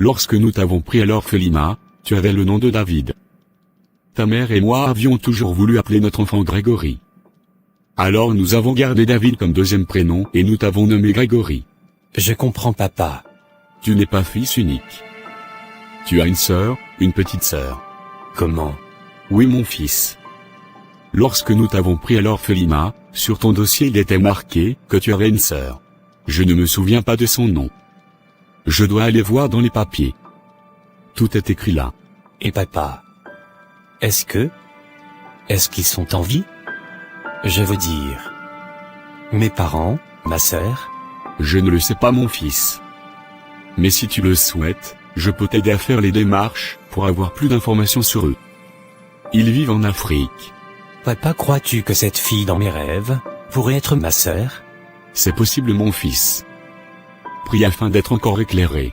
Lorsque nous t'avons pris à l'orphelinat, tu avais le nom de David. Ta mère et moi avions toujours voulu appeler notre enfant Grégory. Alors nous avons gardé David comme deuxième prénom et nous t'avons nommé Grégory. Je comprends papa. Tu n'es pas fils unique. Tu as une sœur, une petite sœur. Comment? Oui mon fils. Lorsque nous t'avons pris à l'orphelinat, sur ton dossier il était marqué que tu avais une sœur. Je ne me souviens pas de son nom. Je dois aller voir dans les papiers. Tout est écrit là. Et papa? Est-ce qu'ils sont en vie? Je veux dire, mes parents, ma sœur? Je ne le sais pas mon fils. Mais si tu le souhaites, je peux t'aider à faire les démarches pour avoir plus d'informations sur eux. Ils vivent en Afrique. Papa, crois-tu que cette fille dans mes rêves pourrait être ma sœur? C'est possible mon fils. Prie afin d'être encore éclairé.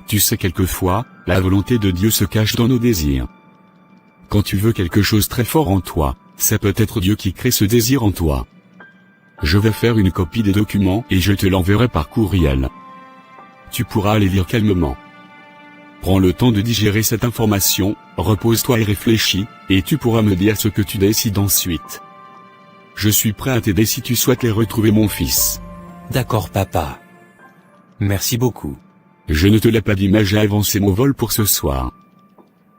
Tu sais quelquefois, la volonté de Dieu se cache dans nos désirs. Quand tu veux quelque chose très fort en toi, c'est peut-être Dieu qui crée ce désir en toi. Je vais faire une copie des documents et je te l'enverrai par courriel. Tu pourras les lire calmement. Prends le temps de digérer cette information, repose-toi et réfléchis, et tu pourras me dire ce que tu décides ensuite. Je suis prêt à t'aider si tu souhaites les retrouver mon fils. D'accord papa. Merci beaucoup. Je ne te l'ai pas dit mais j'ai avancé mon vol pour ce soir.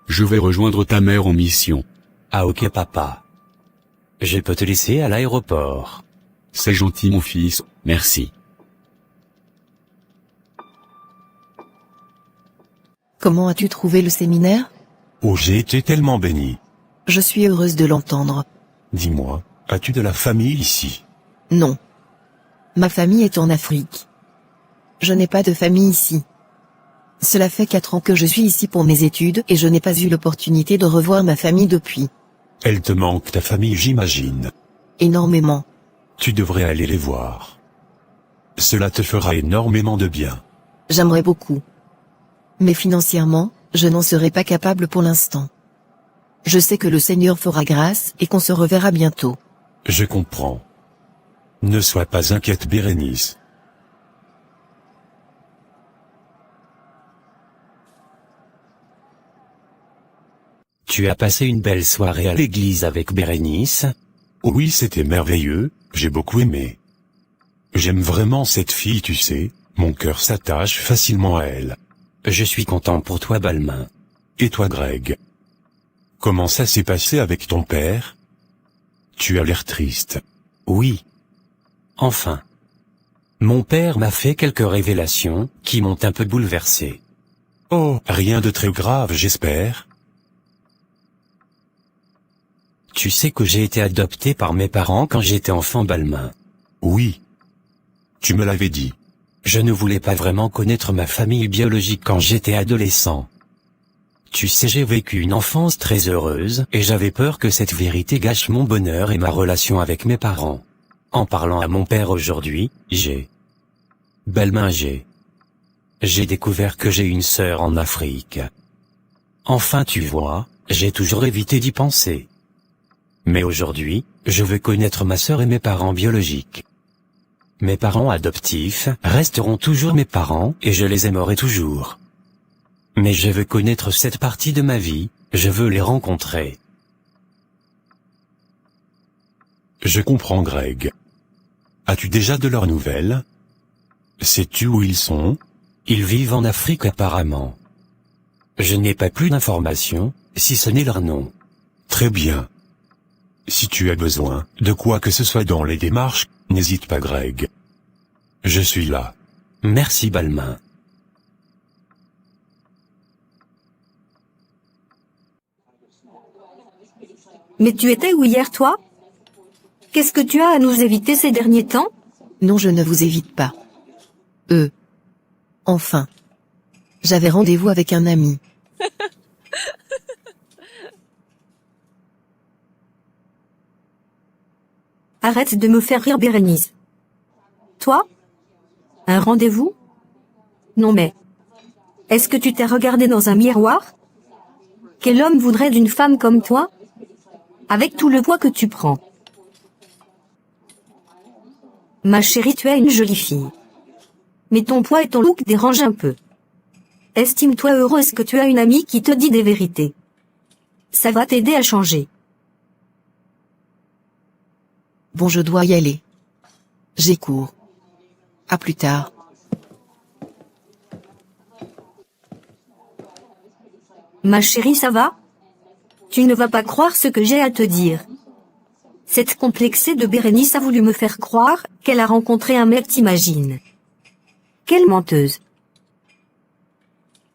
Je vais rejoindre ta mère en mission. Ah ok papa. Je peux te laisser à l'aéroport. C'est gentil mon fils, merci. Comment as-tu trouvé le séminaire? Oh, j'ai été tellement béni. Je suis heureuse de l'entendre. Dis-moi, as-tu de la famille ici? Non. Ma famille est en Afrique. Je n'ai pas de famille ici. Cela fait 4 ans que je suis ici pour mes études et je n'ai pas eu l'opportunité de revoir ma famille depuis. Elle te manque ta famille, j'imagine. Énormément. Tu devrais aller les voir. Cela te fera énormément de bien. J'aimerais beaucoup. Mais financièrement, je n'en serai pas capable pour l'instant. Je sais que le Seigneur fera grâce et qu'on se reverra bientôt. Je comprends. Ne sois pas inquiète, Bérénice. Tu as passé une belle soirée à l'église avec Bérénice? Oui, c'était merveilleux, j'ai beaucoup aimé. J'aime vraiment cette fille, tu sais, mon cœur s'attache facilement à elle. Je suis content pour toi, Balmain. Et toi, Greg? Comment ça s'est passé avec ton père? Tu as l'air triste. Oui. Enfin. Mon père m'a fait quelques révélations qui m'ont un peu bouleversé. Oh, rien de très grave, j'espère. Tu sais que j'ai été adopté par mes parents quand j'étais enfant, Balmain. Oui. Tu me l'avais dit. Je ne voulais pas vraiment connaître ma famille biologique quand j'étais adolescent. Tu sais, j'ai vécu une enfance très heureuse et j'avais peur que cette vérité gâche mon bonheur et ma relation avec mes parents. En parlant à mon père aujourd'hui, Balmain, j'ai découvert que j'ai une sœur en Afrique. Enfin, tu vois, j'ai toujours évité d'y penser. Mais aujourd'hui, je veux connaître ma sœur et mes parents biologiques. Mes parents adoptifs resteront toujours mes parents et je les aimerai toujours. Mais je veux connaître cette partie de ma vie, je veux les rencontrer. Je comprends, Greg. As-tu déjà de leurs nouvelles? Sais-tu où ils sont? Ils vivent en Afrique apparemment. Je n'ai pas plus d'informations, si ce n'est leur nom. Très bien. Si tu as besoin de quoi que ce soit dans les démarches, n'hésite pas, Greg. Je suis là. Merci, Balmain. Mais tu étais où hier, toi? Qu'est-ce que tu as à nous éviter ces derniers temps? Non, je ne vous évite pas. Enfin. J'avais rendez-vous avec un ami. Arrête de me faire rire, Bérénice. Toi? Un rendez-vous? Non mais... Est-ce que tu t'es regardé dans un miroir? Quel homme voudrait d'une femme comme toi? Avec tout le poids que tu prends. Ma chérie, tu es une jolie fille. Mais ton poids et ton look dérangent un peu. Estime-toi heureuse que tu as une amie qui te dit des vérités. Ça va t'aider à changer. Bon, je dois y aller. J'ai cours. À plus tard. Ma chérie, ça va? Tu ne vas pas croire ce que j'ai à te dire. Cette complexée de Bérénice a voulu me faire croire qu'elle a rencontré un mec, t'imagines. Quelle menteuse.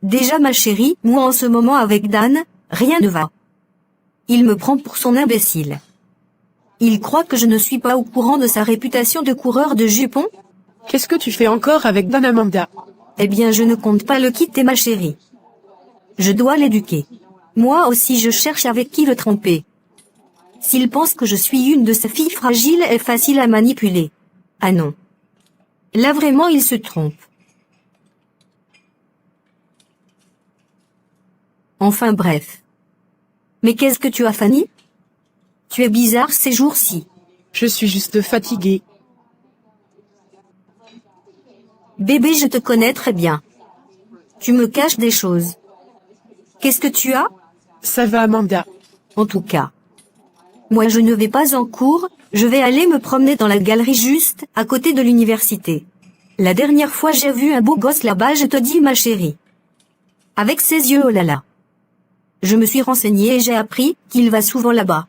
Déjà ma chérie, moi en ce moment avec Dan, rien ne va. Il me prend pour son imbécile. Il croit que je ne suis pas au courant de sa réputation de coureur de jupons. Qu'est-ce que tu fais encore avec Dan, Amanda? Eh bien je ne compte pas le quitter, ma chérie. Je dois l'éduquer. Moi aussi je cherche avec qui le tromper. S'il pense que je suis une de ces filles fragiles et faciles à manipuler. Ah non. Là vraiment il se trompe. Enfin bref. Mais qu'est-ce que tu as, Fanny? Tu es bizarre ces jours-ci. Je suis juste fatiguée. Bébé, je te connais très bien. Tu me caches des choses. Qu'est-ce que tu as? Ça va, Amanda. En tout cas. Moi je ne vais pas en cours, je vais aller me promener dans la galerie juste à côté de l'université. La dernière fois j'ai vu un beau gosse là-bas, je te dis, ma chérie. Avec ses yeux, oh là là. Je me suis renseignée et j'ai appris qu'il va souvent là-bas.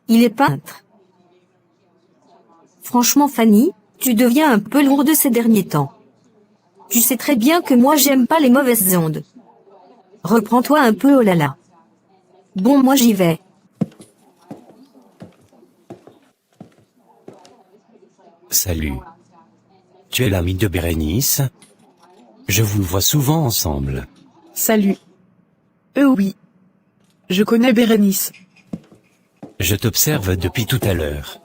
Il est peintre. Franchement, Fanny, tu deviens un peu lourde ces derniers temps. Tu sais très bien que moi j'aime pas les mauvaises ondes. Reprends-toi un peu, oh là là. Bon, moi j'y vais. Salut. Tu es l'ami de Bérénice? Je vous vois souvent ensemble. Salut. Oui. Je connais Bérénice. Je t'observe depuis tout à l'heure.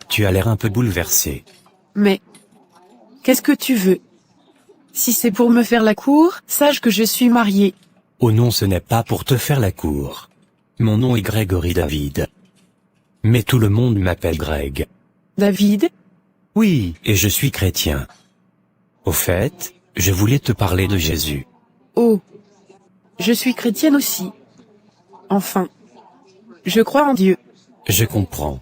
Tu as l'air un peu bouleversé. Mais... qu'est-ce que tu veux? Si c'est pour me faire la cour, sache que je suis mariée. Oh non, ce n'est pas pour te faire la cour. Mon nom est Grégory David. Mais tout le monde m'appelle Greg. David? Oui, et je suis chrétien. Au fait, je voulais te parler de Jésus. Oh. Je suis chrétienne aussi. Enfin. Je crois en Dieu. Je comprends.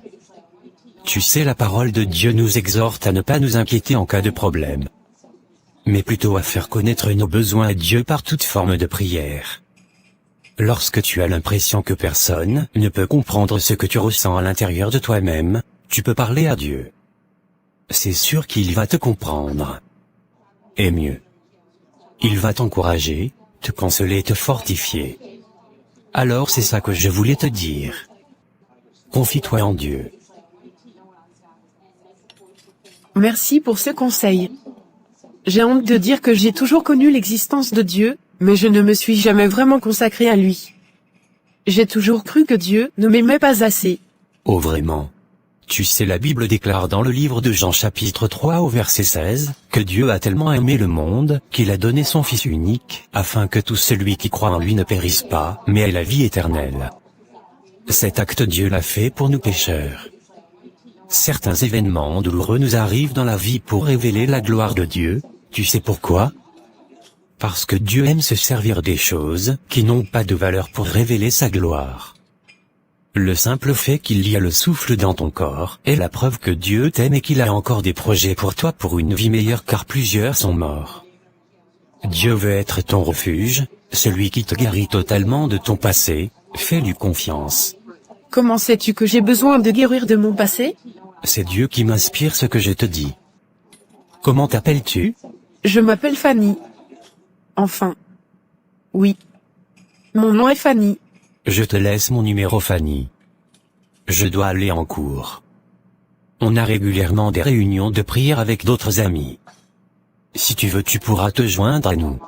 Tu sais, la parole de Dieu nous exhorte à ne pas nous inquiéter en cas de problème, mais plutôt à faire connaître nos besoins à Dieu par toute forme de prière. Lorsque tu as l'impression que personne ne peut comprendre ce que tu ressens à l'intérieur de toi-même, tu peux parler à Dieu. C'est sûr qu'il va te comprendre. Et mieux, il va t'encourager, te consoler et te fortifier. Alors c'est ça que je voulais te dire. Confie-toi en Dieu. Merci pour ce conseil. J'ai honte de dire que j'ai toujours connu l'existence de Dieu, mais je ne me suis jamais vraiment consacrée à lui. J'ai toujours cru que Dieu ne m'aimait pas assez. Oh vraiment? Tu sais, la Bible déclare dans le livre de Jean chapitre 3 au verset 16, que Dieu a tellement aimé le monde, qu'il a donné son Fils unique, afin que tout celui qui croit en lui ne périsse pas, mais ait la vie éternelle. Cet acte Dieu l'a fait pour nous pécheurs. Certains événements douloureux nous arrivent dans la vie pour révéler la gloire de Dieu. Tu sais pourquoi? Parce que Dieu aime se servir des choses qui n'ont pas de valeur pour révéler sa gloire. Le simple fait qu'il y a le souffle dans ton corps est la preuve que Dieu t'aime et qu'il a encore des projets pour toi pour une vie meilleure, car plusieurs sont morts. Dieu veut être ton refuge, celui qui te guérit totalement de ton passé. Fais-lui confiance. Comment sais-tu que j'ai besoin de guérir de mon passé? C'est Dieu qui m'inspire ce que je te dis. Comment t'appelles-tu? Je m'appelle Fanny. Enfin. Oui. Mon nom est Fanny. Je te laisse mon numéro, Fanny. Je dois aller en cours. On a régulièrement des réunions de prière avec d'autres amis. Si tu veux, tu pourras te joindre à nous.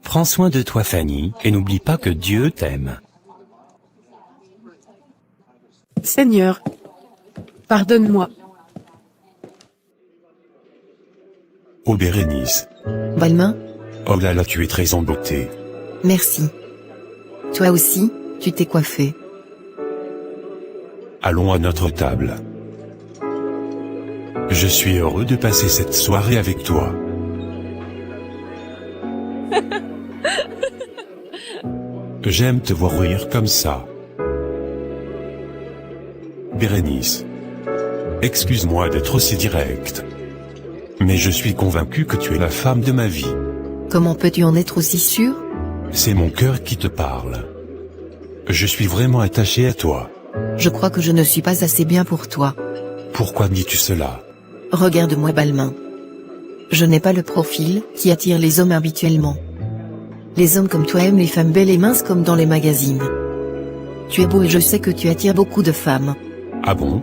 Prends soin de toi, Fanny, et n'oublie pas que Dieu t'aime. Seigneur, pardonne-moi. Oh Bérénice. Balmain, Oh là là, tu es très en beauté. merci. Toi aussi, tu t'es coiffé. Allons à notre table. Je suis heureux de passer cette soirée avec toi. J'aime te voir rire comme ça. Bérénice. Excuse-moi d'être aussi direct. Mais je suis convaincu que tu es la femme de ma vie. Comment peux-tu en être aussi sûr? C'est mon cœur qui te parle. Je suis vraiment attaché à toi. Je crois que je ne suis pas assez bien pour toi. Pourquoi dis-tu cela? Regarde-moi Balmain. Je n'ai pas le profil qui attire les hommes habituellement. Les hommes comme toi aiment les femmes belles et minces comme dans les magazines. Tu es beau et je sais que tu attires beaucoup de femmes. Ah bon?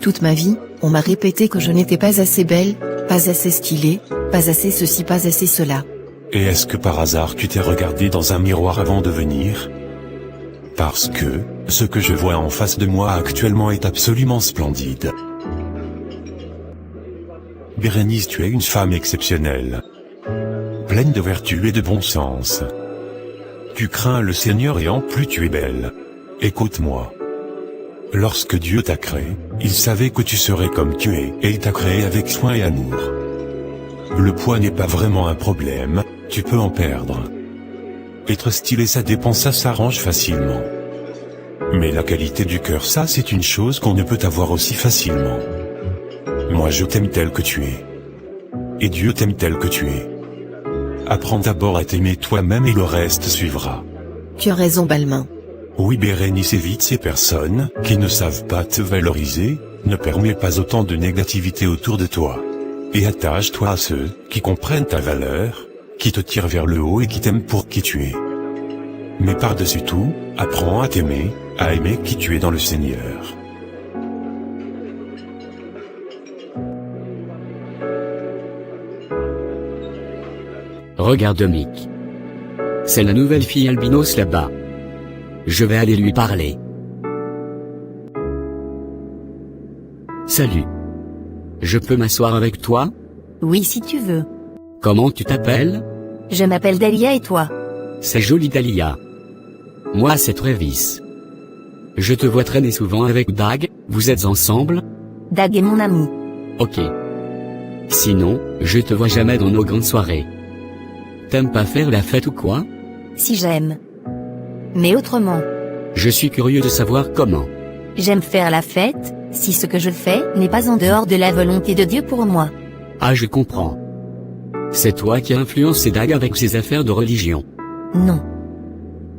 Toute ma vie, on m'a répété que je n'étais pas assez belle, pas assez stylée, pas assez ceci, pas assez cela. Et est-ce que par hasard tu t'es regardé dans un miroir avant de venir? Parce que, ce que je vois en face de moi actuellement est absolument splendide. Bérénice, tu es une femme exceptionnelle. Pleine de vertu et de bon sens. Tu crains le Seigneur et en plus tu es belle. Écoute-moi. Lorsque Dieu t'a créé, il savait que tu serais comme tu es, et il t'a créé avec soin et amour. Le poids n'est pas vraiment un problème, tu peux en perdre. Être stylé ça dépend, ça s'arrange facilement. Mais la qualité du cœur, ça c'est une chose qu'on ne peut avoir aussi facilement. Moi je t'aime tel que tu es. Et Dieu t'aime tel que tu es. Apprends d'abord à t'aimer toi-même et le reste suivra. Tu as raison Balmain. Oui Bérénice, évite ces personnes qui ne savent pas te valoriser, ne permets pas autant de négativité autour de toi. Et attache-toi à ceux qui comprennent ta valeur, qui te tirent vers le haut et qui t'aiment pour qui tu es. Mais par-dessus tout, apprends à t'aimer, à aimer qui tu es dans le Seigneur. Regarde Mick. C'est la nouvelle fille albinos là-bas. Je vais aller lui parler. Salut. Je peux m'asseoir avec toi? Oui, si tu veux. Comment tu t'appelles? Je m'appelle Dahlia et toi? C'est joli Dahlia. Moi c'est Travis. Je te vois traîner souvent avec Dag, vous êtes ensemble? Dag est mon ami. Ok. Sinon, je te vois jamais dans nos grandes soirées. T'aimes pas faire la fête ou quoi? Si j'aime. Mais autrement. Je suis curieux de savoir comment. J'aime faire la fête, si ce que je fais n'est pas en dehors de la volonté de Dieu pour moi. Ah je comprends. C'est toi qui as influencé Dag avec ses affaires de religion. Non.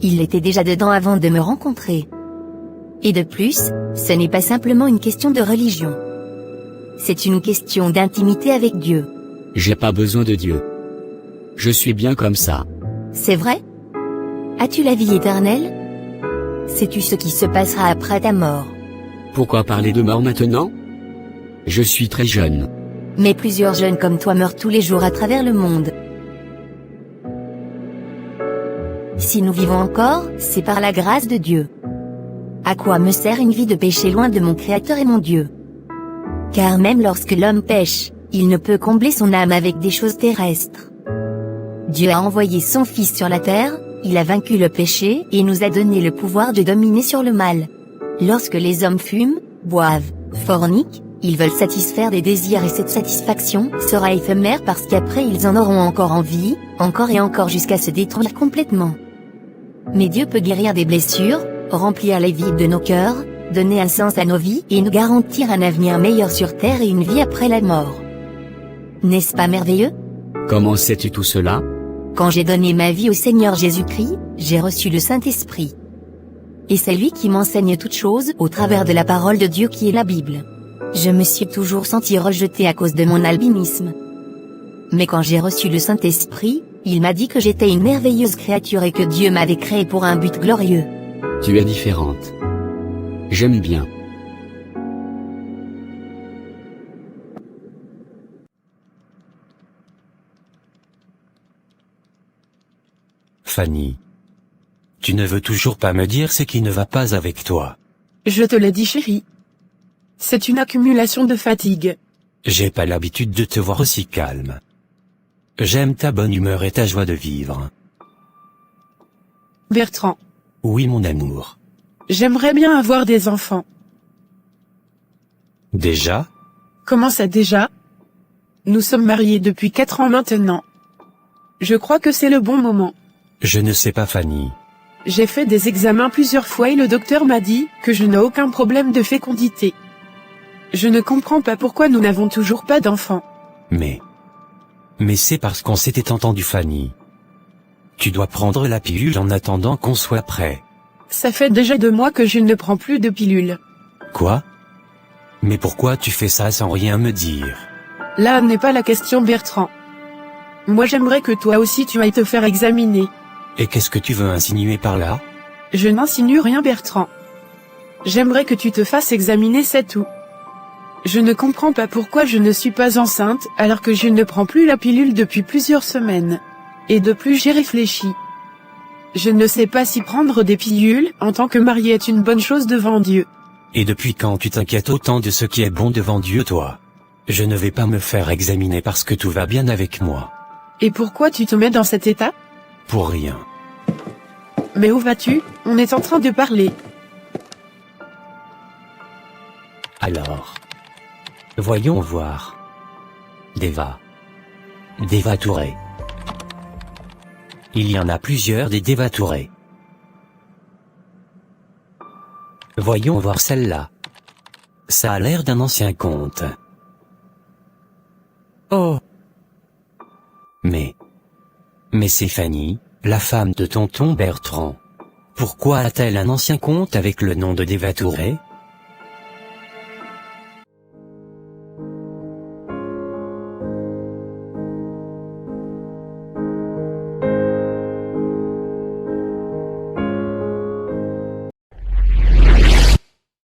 Il était déjà dedans avant de me rencontrer. Et de plus, ce n'est pas simplement une question de religion. C'est une question d'intimité avec Dieu. J'ai pas besoin de Dieu. Je suis bien comme ça. C'est vrai? As-tu la vie éternelle? Sais-tu ce qui se passera après ta mort? Pourquoi parler de mort maintenant? Je suis très jeune. Mais plusieurs jeunes comme toi meurent tous les jours à travers le monde. Si nous vivons encore, c'est par la grâce de Dieu. À quoi me sert une vie de péché loin de mon Créateur et mon Dieu? Car même lorsque l'homme pêche, il ne peut combler son âme avec des choses terrestres. Dieu a envoyé son Fils sur la terre, il a vaincu le péché et nous a donné le pouvoir de dominer sur le mal. Lorsque les hommes fument, boivent, forniquent, ils veulent satisfaire des désirs et cette satisfaction sera éphémère parce qu'après ils en auront encore envie, encore et encore jusqu'à se détruire complètement. Mais Dieu peut guérir des blessures, remplir les vides de nos cœurs, donner un sens à nos vies et nous garantir un avenir meilleur sur terre et une vie après la mort. N'est-ce pas merveilleux? Comment sais-tu tout cela? Quand j'ai donné ma vie au Seigneur Jésus-Christ, j'ai reçu le Saint-Esprit. Et c'est lui qui m'enseigne toutes choses au travers de la parole de Dieu qui est la Bible. Je me suis toujours senti rejetée à cause de mon albinisme. Mais quand j'ai reçu le Saint-Esprit, il m'a dit que j'étais une merveilleuse créature et que Dieu m'avait créée pour un but glorieux. Tu es différente. J'aime bien. Fanny. Tu ne veux toujours pas me dire ce qui ne va pas avec toi. Je te l'ai dit chérie. C'est une accumulation de fatigue. J'ai pas l'habitude de te voir aussi calme. J'aime ta bonne humeur et ta joie de vivre. Bertrand, Oui mon amour. j'aimerais bien avoir des enfants. Déjà? Comment ça déjà? Nous sommes mariés depuis 4 ans maintenant. Je crois que c'est le bon moment. Je ne sais pas, Fanny. J'ai fait des examens plusieurs fois et le docteur m'a dit que je n'ai aucun problème de fécondité. Je ne comprends pas pourquoi nous n'avons toujours pas d'enfants. Mais c'est parce qu'on s'était entendu, Fanny. Tu dois prendre la pilule en attendant qu'on soit prêt. Ça fait déjà 2 mois que je ne prends plus de pilule. Quoi? Mais pourquoi tu fais ça sans rien me dire? Là n'est pas la question, Bertrand. Moi j'aimerais que toi aussi tu ailles te faire examiner. Et qu'est-ce que tu veux insinuer par là? Je n'insinue rien, Bertrand. J'aimerais que tu te fasses examiner, c'est tout. Je ne comprends pas pourquoi je ne suis pas enceinte alors que je ne prends plus la pilule depuis plusieurs semaines. Et de plus j'ai réfléchi. Je ne sais pas si prendre des pilules en tant que marié est une bonne chose devant Dieu. Et depuis quand tu t'inquiètes autant de ce qui est bon devant Dieu, toi? Je ne vais pas me faire examiner parce que tout va bien avec moi. Et pourquoi tu te mets dans cet état? Pour rien. Mais où vas-tu? On est en train de parler. Alors, voyons voir. Deva Touré. Il y en a plusieurs des Deva Touré. Voyons voir celle-là. Ça a l'air d'un ancien conte. Oh. Mais c'est Fanny, la femme de tonton Bertrand. Pourquoi a-t-elle un ancien conte avec le nom de Deva Touré?